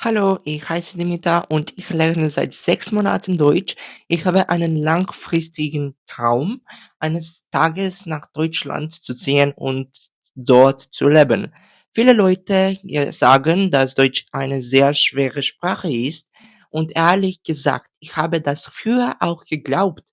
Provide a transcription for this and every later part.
Hallo, ich heiße Dimitra und ich lerne seit 6 Monaten Deutsch. Ich habe einen langfristigen Traum, eines Tages nach Deutschland zu ziehen und dort zu leben. Viele Leute sagen, dass Deutsch eine sehr schwere Sprache ist und ehrlich gesagt, ich habe das früher auch geglaubt.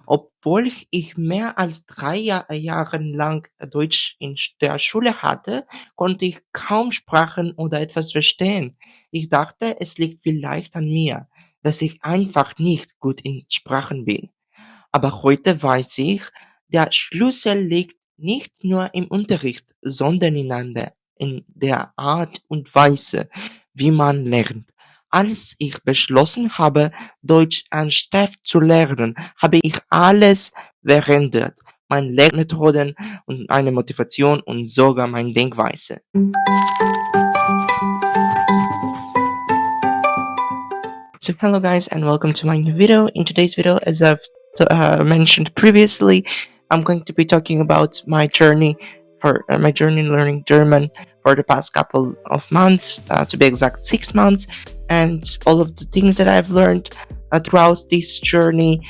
Obwohl ich mehr als 3 Jahre lang Deutsch in der Schule hatte, konnte ich kaum Sprachen oder etwas verstehen. Ich dachte, es liegt vielleicht an mir, dass ich einfach nicht gut in Sprachen bin. Aber heute weiß ich, der Schlüssel liegt nicht nur im Unterricht, sondern in der Art und Weise, wie man lernt. Als ich beschlossen habe, Deutsch ernsthaft zu lernen, habe ich alles verändert. Meine Lernmethoden und meine Motivation und sogar meine Denkweise. So hello guys and welcome to my new video. In today's video, as I've mentioned previously, I'm going to be talking about my journey in learning German for the past couple of months, to be exact 6 months, and all of the things that I've learned throughout this journey.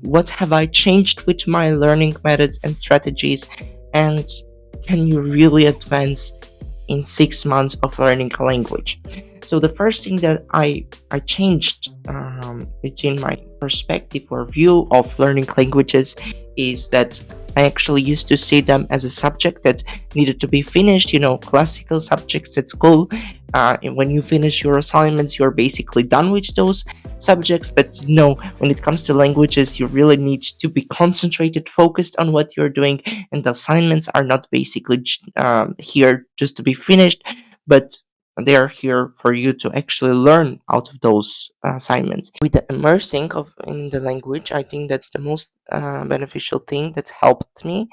What have I changed with my learning methods and strategies, and can you really advance in 6 months of learning a language? So the first thing that I changed between my perspective or view of learning languages is that I actually used to see them as a subject that needed to be finished. You know, classical subjects at school. And when you finish your assignments, you're basically done with those subjects. But no, when it comes to languages, you really need to be concentrated, focused on what you're doing, and the assignments are not basically here just to be finished, but they are here for you to actually learn out of those assignments. With the immersing of in the language, I think that's the most beneficial thing that helped me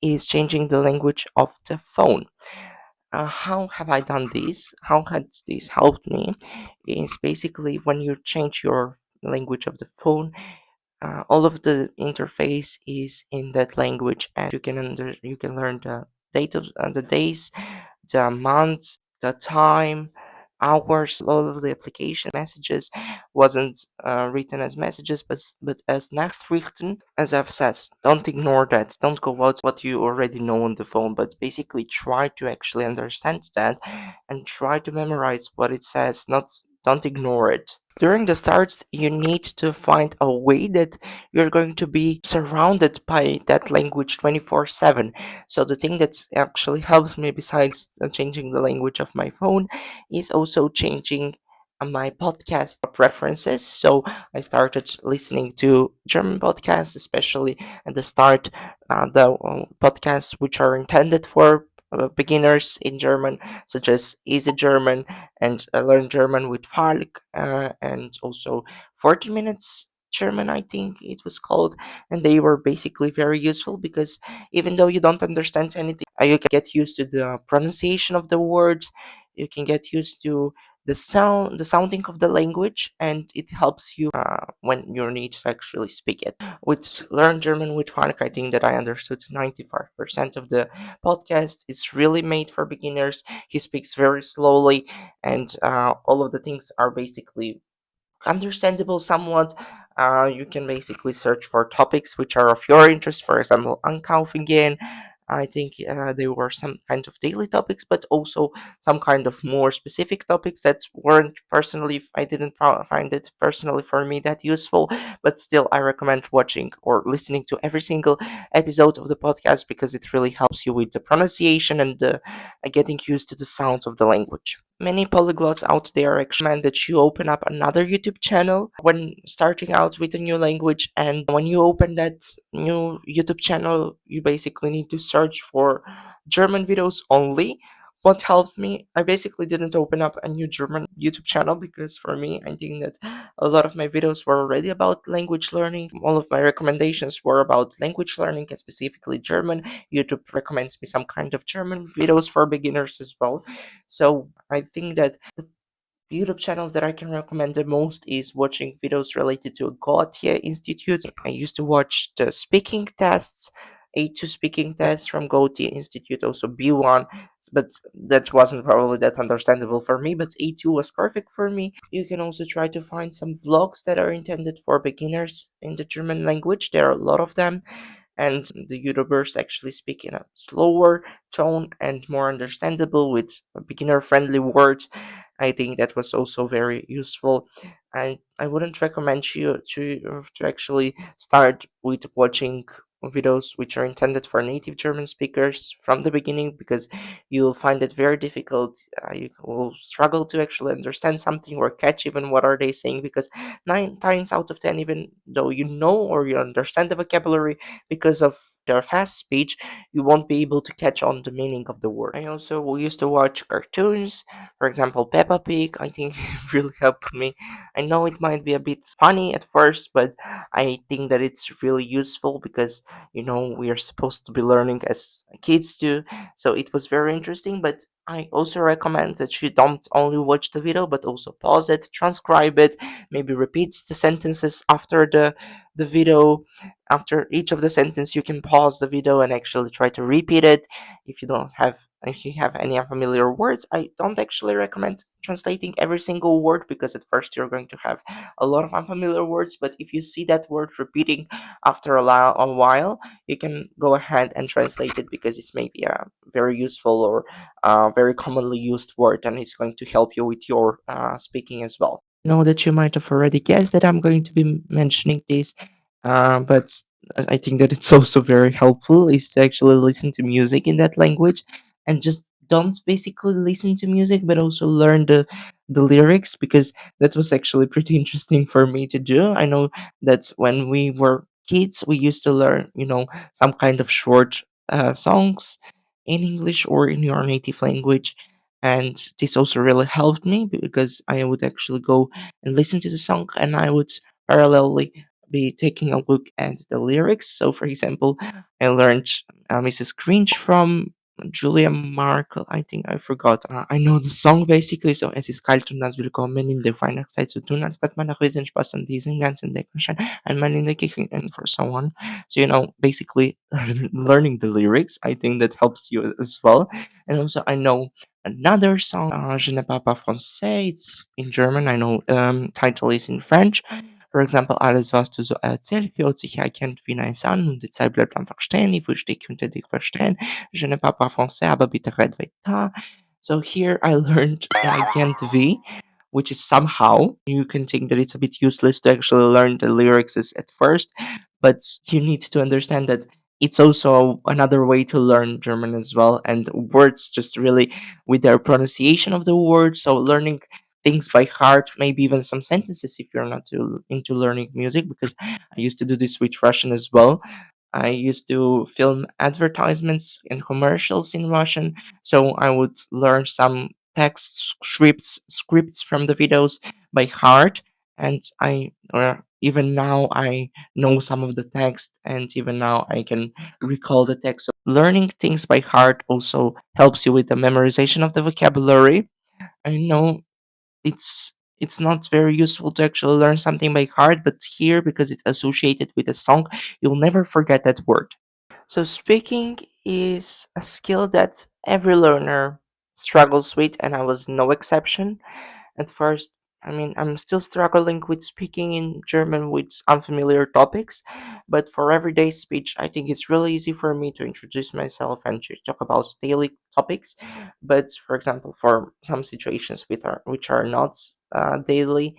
is changing the language of the phone. How have I done this? How has this helped me? Is basically when you change your language of the phone, all of the interface is in that language, and you can learn the date of the days, the months, the time, hours. All of the application messages wasn't written as messages, but as Nachrichten. As I've said, don't ignore that. Don't go out what you already know on the phone, but basically try to actually understand that and try to memorize what it says. Not Don't ignore it. During the start, you need to find a way that you're going to be surrounded by that language 24/7. So, the thing that actually helps me, besides changing the language of my phone, is also changing my podcast preferences. So, I started listening to German podcasts, especially at the start, the podcasts which are intended for beginners in German, such as Easy German and Learn German with Falk, and also 40 Minutes German, I think it was called. And they were basically very useful because even though you don't understand anything, you can get used to the pronunciation of the words, you can get used to the sounding of the language, and it helps you when you need to actually speak it. With Learn German with Falk, I think that I understood 95% of the podcast. It's really made for beginners. He speaks very slowly, and all of the things are basically understandable somewhat. You can basically search for topics which are of your interest. For example, Ankaufen. I think there were some kind of daily topics, but also some kind of more specific topics that weren't personally, I didn't find it personally for me that useful, but still I recommend watching or listening to every single episode of the podcast because it really helps you with the pronunciation and getting used to the sounds of the language. Many polyglots out there recommend that you open up another YouTube channel when starting out with a new language, and when you open that new YouTube channel, you basically need to search for German videos only. What helped me, I basically didn't open up a new German YouTube channel because for me, I think that a lot of my videos were already about language learning. All of my recommendations were about language learning and specifically German. YouTube recommends me some kind of German videos for beginners as well. So I think that the YouTube channels that I can recommend the most is watching videos related to Goethe Institute. I used to watch the speaking tests A2 speaking test from Goethe Institute, also B1, but that wasn't probably that understandable for me, but A2 was perfect for me. You can also try to find some vlogs that are intended for beginners in the German language. There are a lot of them, and the YouTubers actually speak in a slower tone and more understandable with beginner friendly words. I think that was also very useful. I wouldn't recommend you to actually start with watching videos which are intended for native German speakers from the beginning, because you'll find it very difficult. You will struggle to actually understand something or catch even what are they saying, because 9 times out of 10, even though you know or you understand the vocabulary, because of their fast speech, you won't be able to catch on the meaning of the word. I also used to watch cartoons, for example, Peppa Pig. I think it really helped me. I know it might be a bit funny at first, but I think that it's really useful because, we are supposed to be learning as kids do. So it was very interesting, but I also recommend that you don't only watch the video, but also pause it, transcribe it, maybe repeat the sentences after the video. After each of the sentence, you can pause the video and actually try to repeat it. If you have any unfamiliar words, I don't actually recommend translating every single word, because at first you're going to have a lot of unfamiliar words. But if you see that word repeating after a while, you can go ahead and translate it, because it's maybe a very useful or very commonly used word, and it's going to help you with your speaking as well. Know that you might have already guessed that I'm going to be mentioning this, but I think that it's also very helpful is to actually listen to music in that language, and just don't basically listen to music, but also learn the lyrics, because that was actually pretty interesting for me to do. I know that when we were kids, we used to learn, some kind of short songs in English or in your native language. And this also really helped me, because I would actually go and listen to the song, and I would parallelly be taking a look at the lyrics. So, for example, I learned Mrs. Grinch from Julia Markle. I think I forgot. I know the song basically. So, es ist kalt und das Willkommen in der Weihnachtszeit zu tun, als hat man nach riesen Spaß an diesem ganzen Deckenschein, and man in the kitchen, and for so on. So, basically learning the lyrics, I think that helps you as well. And also, I know another song, Je ne parle pas français. It's in German. I know title is in French. For example, alles, was du so erzählst, hört sich irgendwie nice an und die Zeit bleibt einfach stehen. Ich verstehe, könnte dich verstehen. Je ne parle pas français, aber bitte red weiter. So here I learned Gent V, which is somehow, you can think that it's a bit useless to actually learn the lyrics at first, but you need to understand that it's also another way to learn German as well, and words just really with their pronunciation of the words. So learning things by heart, maybe even some sentences if you're not too into learning music, because I used to do this with Russian as well. I used to film advertisements and commercials in Russian, so I would learn some text scripts from the videos by heart, and even now I know some of the text, and even now I can recall the text. So learning things by heart also helps you with the memorization of the vocabulary. I know it's not very useful to actually learn something by heart, but here, because it's associated with a song, you'll never forget that word. So speaking is a skill that every learner struggles with, and I was no exception. At first, I mean, I'm still struggling with speaking in German with unfamiliar topics, but for everyday speech, I think it's really easy for me to introduce myself and to talk about daily topics. But for example, for some situations which are not daily,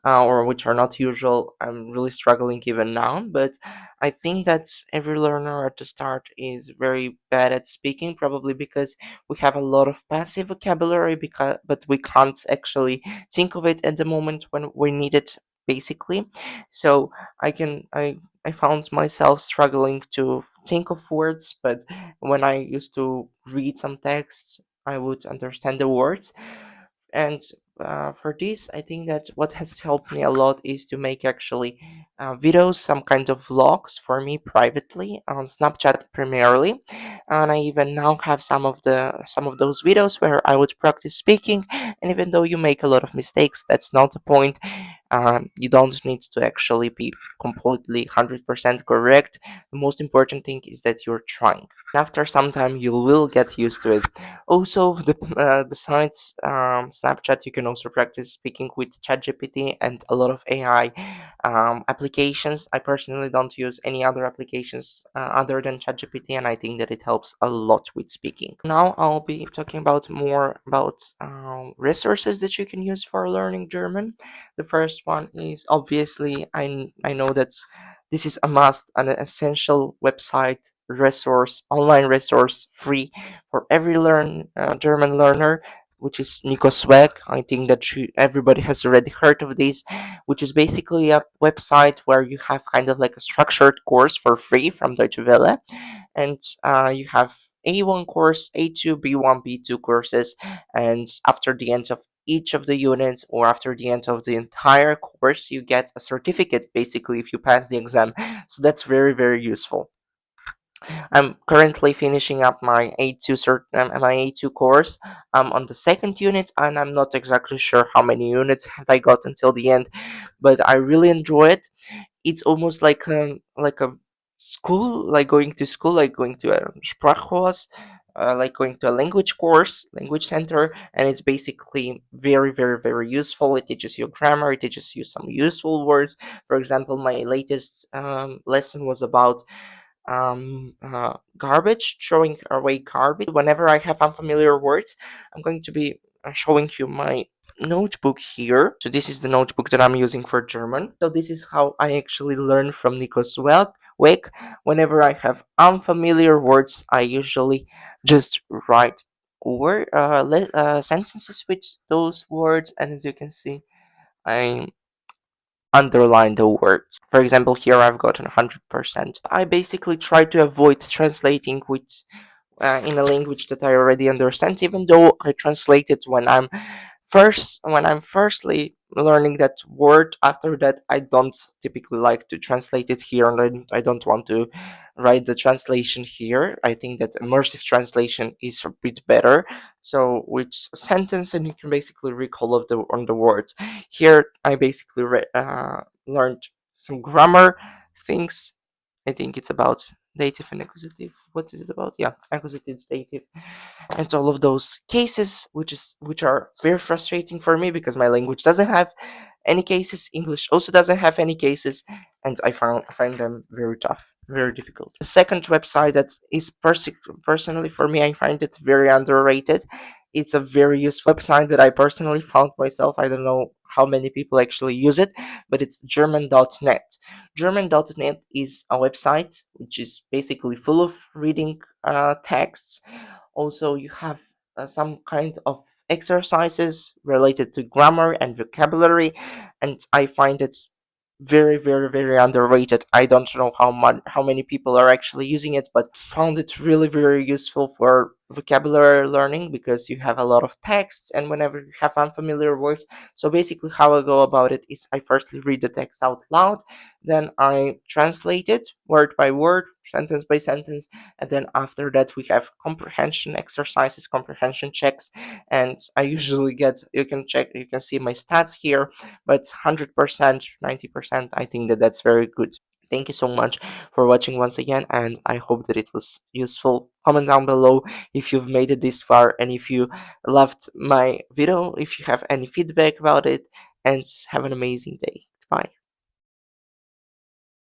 or which are not usual, I'm really struggling even now. But I think that every learner at the start is very bad at speaking, probably because we have a lot of passive vocabulary, but we can't actually think of it at the moment when we need it, basically. So I found myself struggling to think of words, but when I used to read some texts, I would understand the words. And for this, I think that what has helped me a lot is to make actually videos, some kind of vlogs for me privately on Snapchat primarily. And I even now have some of those videos where I would practice speaking. And even though you make a lot of mistakes, that's not the point. You don't need to actually be completely 100% correct. The most important thing is that you're trying. After some time, you will get used to it. Also, besides Snapchat, you can also practice speaking with ChatGPT and a lot of AI applications. I personally don't use any other applications other than ChatGPT, and I think that it helps a lot with speaking. Now I'll be talking about more about resources that you can use for learning German. The first one is obviously I know that this is a must, an essential website resource, online resource, free for every German learner, which is Nico. I think that everybody has already heard of this, which is basically a website where you have kind of like a structured course for free from Deutsche Welle, and you have A1 course, A2, B1, B2 courses, and after the end of each of the units or after the end of the entire course, you get a certificate basically if you pass the exam. So that's very, very useful. I'm currently finishing up my A2 course. I'm on the second unit, and I'm not exactly sure how many units have I got until the end, but I really enjoy it. It's almost like a school, like going to school, like going to a Sprachkurs, like going to a language course, language center, and it's basically very, very, very useful. It teaches you grammar, it teaches you some useful words. For example, my latest lesson was about garbage, throwing away garbage. Whenever I have unfamiliar words, I'm going to be showing you my notebook here. So this is the notebook that I'm using for German. So this is how I actually learn from Nico's Wake. Whenever I have unfamiliar words, I usually just write sentences with those words, and as you can see, I underline the words. For example, here I've gotten 100%. I basically try to avoid translating with in a language that I already understand, even though I translate it when I'm firstly learning that word. After that, I don't typically like to translate it here, and I don't want to write the translation here. I think that immersive translation is a bit better. So with a sentence, and you can basically recall of the on the words. Here, I basically learned some grammar things. I think it's about dative and accusative. What is it about? Yeah, accusative, dative, and all of those cases, which are very frustrating for me because my language doesn't have any cases. English also doesn't have any cases, and I find them very tough, very difficult. The second website that is personally for me, I find it very underrated. It's a very useful website that I personally found myself. I don't know how many people actually use it, but it's German.net. German.net is a website which is basically full of reading texts. Also, you have some kind of exercises related to grammar and vocabulary, and I find it very, very, very underrated. I don't know how many people are actually using it, but found it really very useful for vocabulary learning because you have a lot of texts, and whenever you have unfamiliar words, so basically how I go about it is I firstly read the text out loud, then I translate it word by word, sentence by sentence, and then after that we have comprehension exercises, comprehension checks, and I usually get, you can see my stats here, but 100%, 90%, I think that that's very good. Thank you so much for watching once again, and I hope that it was useful. Comment down below if you've made it this far, and if you loved my video, if you have any feedback about it, and have an amazing day. Bye.